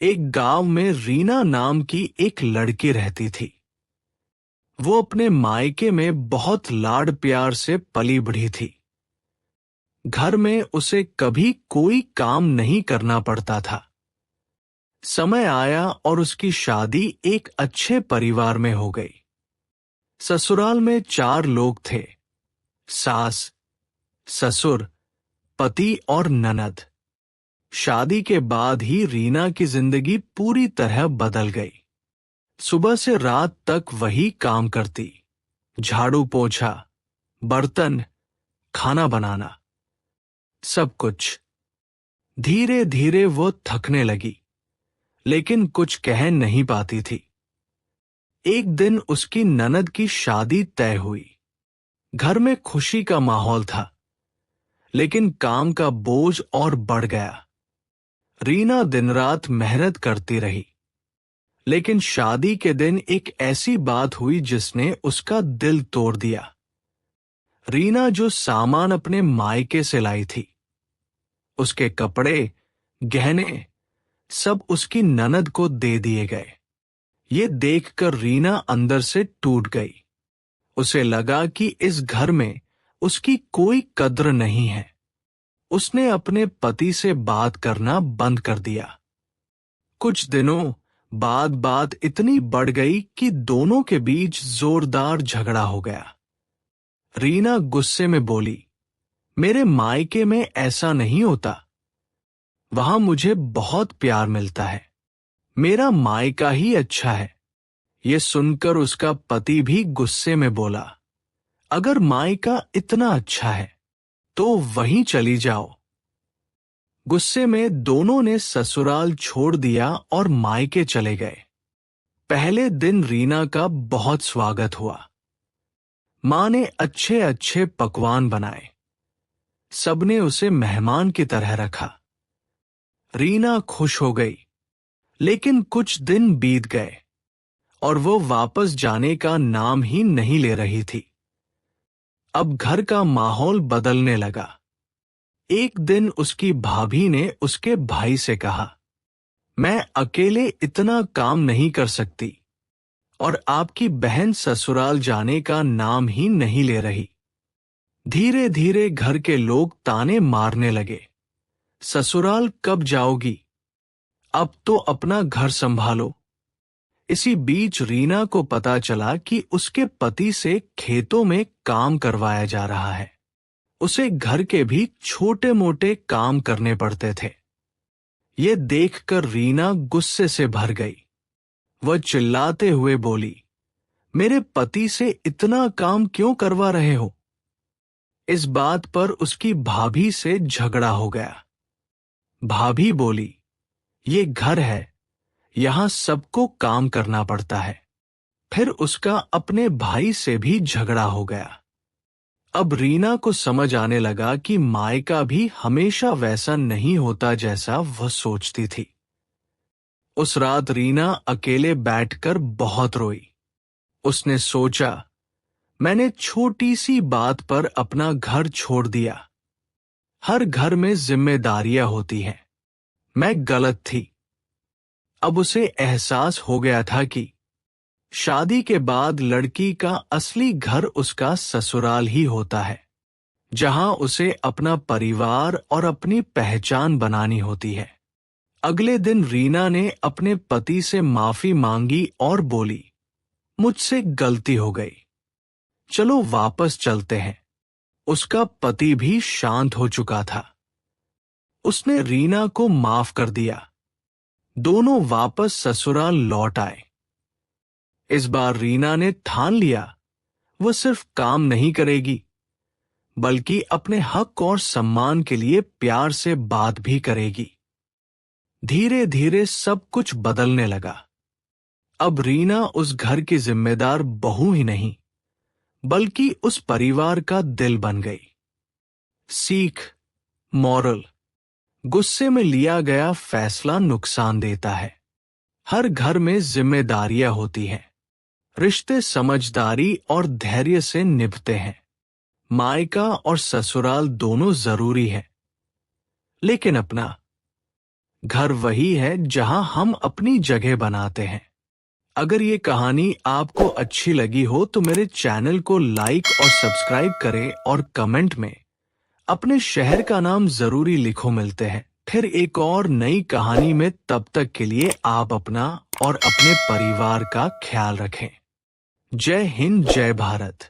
एक गांव में रीना नाम की एक लड़की रहती थी। वो अपने मायके में बहुत लाड प्यार से पली बढ़ी थी। घर में उसे कभी कोई काम नहीं करना पड़ता था। समय आया और उसकी शादी एक अच्छे परिवार में हो गई। ससुराल में 4 लोग थे, सास, ससुर, पति और ननद। शादी के बाद ही रीना की जिंदगी पूरी तरह बदल गई। सुबह से रात तक वही काम करती, झाड़ू पोछा, बर्तन, खाना बनाना, सब कुछ। धीरे धीरे वो थकने लगी, लेकिन कुछ कह नहीं पाती थी। एक दिन उसकी ननद की शादी तय हुई। घर में खुशी का माहौल था, लेकिन काम का बोझ और बढ़ गया। रीना दिन रात मेहनत करती रही, लेकिन शादी के दिन एक ऐसी बात हुई जिसने उसका दिल तोड़ दिया। रीना जो सामान अपने मायके से लाई थी, उसके कपड़े, गहने, सब उसकी ननद को दे दिए गए। ये देखकर रीना अंदर से टूट गई। उसे लगा कि इस घर में उसकी कोई कद्र नहीं है। उसने अपने पति से बात करना बंद कर दिया। कुछ दिनों बाद बात इतनी बढ़ गई कि दोनों के बीच जोरदार झगड़ा हो गया। रीना गुस्से में बोली, मेरे मायके में ऐसा नहीं होता। वहां मुझे बहुत प्यार मिलता है। मेरा मायका ही अच्छा है। ये सुनकर उसका पति भी गुस्से में बोला, अगर मायका इतना अच्छा है तो वहीं चली जाओ। गुस्से में दोनों ने ससुराल छोड़ दिया और मायके चले गए। पहले दिन रीना का बहुत स्वागत हुआ। मां ने अच्छे अच्छे पकवान बनाए। सबने उसे मेहमान की तरह रखा। रीना खुश हो गई, लेकिन कुछ दिन बीत गए और वो वापस जाने का नाम ही नहीं ले रही थी। अब घर का माहौल बदलने लगा। एक दिन उसकी भाभी ने उसके भाई से कहा, मैं अकेले इतना काम नहीं कर सकती, और आपकी बहन ससुराल जाने का नाम ही नहीं ले रही। धीरे धीरे घर के लोग ताने मारने लगे, ससुराल कब जाओगी? अब तो अपना घर संभालो। इसी बीच रीना को पता चला कि उसके पति से खेतों में काम करवाया जा रहा है। उसे घर के भी छोटे मोटे काम करने पड़ते थे। ये देखकर रीना गुस्से से भर गई। वह चिल्लाते हुए बोली, मेरे पति से इतना काम क्यों करवा रहे हो? इस बात पर उसकी भाभी से झगड़ा हो गया। भाभी बोली, ये घर है, यहां सबको काम करना पड़ता है। फिर उसका अपने भाई से भी झगड़ा हो गया। अब रीना को समझ आने लगा कि मायका भी हमेशा वैसा नहीं होता जैसा वह सोचती थी। उस रात रीना अकेले बैठकर बहुत रोई। उसने सोचा, मैंने छोटी सी बात पर अपना घर छोड़ दिया। हर घर में जिम्मेदारियां होती हैं। मैं गलत थी। अब उसे एहसास हो गया था कि शादी के बाद लड़की का असली घर उसका ससुराल ही होता है, जहां उसे अपना परिवार और अपनी पहचान बनानी होती है। अगले दिन रीना ने अपने पति से माफी मांगी और बोली, मुझसे गलती हो गई, चलो वापस चलते हैं। उसका पति भी शांत हो चुका था। उसने रीना को माफ कर दिया। दोनों वापस ससुराल लौट आए। इस बार रीना ने ठान लिया, वह सिर्फ काम नहीं करेगी, बल्कि अपने हक और सम्मान के लिए प्यार से बात भी करेगी। धीरे धीरे सब कुछ बदलने लगा। अब रीना उस घर की जिम्मेदार बहू ही नहीं, बल्कि उस परिवार का दिल बन गई। सीख, मॉरल, गुस्से में लिया गया फैसला नुकसान देता है। हर घर में जिम्मेदारियां होती हैं। रिश्ते समझदारी और धैर्य से निभते हैं। मायका और ससुराल दोनों जरूरी है, लेकिन अपना घर वही है जहां हम अपनी जगह बनाते हैं। अगर ये कहानी आपको अच्छी लगी हो तो मेरे चैनल को लाइक और सब्सक्राइब करें और कमेंट में अपने शहर का नाम जरूरी लिखो। मिलते हैं फिर एक और नई कहानी में, तब तक के लिए आप अपना और अपने परिवार का ख्याल रखें। जय हिंद, जय भारत।